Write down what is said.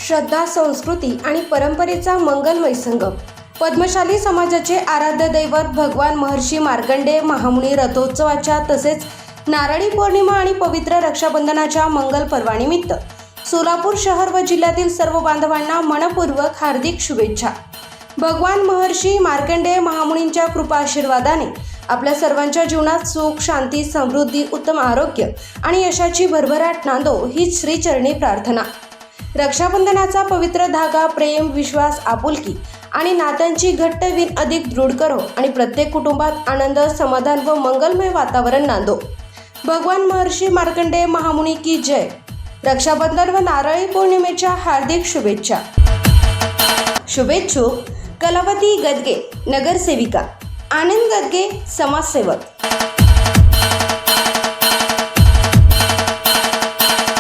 श्रद्धा, संस्कृती आणि परंपरेचा मंगलमय संगम. पद्मशाली समाजाचे आराध्य दैवत भगवान महर्षी मार्कंडेय महामुनी रथोत्सवाच्या तसेच नारळी पौर्णिमा आणि पवित्र रक्षाबंधनाच्या मंगल पर्वानिमित्त सोलापूर शहर व जिल्ह्यातील सर्व बांधवांना मनपूर्वक हार्दिक शुभेच्छा. भगवान महर्षी मार्कंडेय महामुनींच्या कृपा आशीर्वादाने आपल्या सर्वांच्या जीवनात सुख, शांती, समृद्धी, उत्तम आरोग्य आणि यशाची भरभराट नांदो हीच श्रीचरणी प्रार्थना. रक्षाबंधनाचा पवित्र धागा प्रेम, विश्वास, आपुलकी आणि नात्यांची घट्ट विण अधिक दृढ करो आणि प्रत्येक कुटुंबात आनंद, समाधान व मंगलमय वातावरण नांदो. भगवान महर्षी मार्कंडेय महामुनी की जय. रक्षाबंधन व नारळी पौर्णिमेच्या हार्दिक शुभेच्छा. शुभेच्छुक कलावती गदगे, नगरसेविका, आनंद गदगे, समाजसेवक.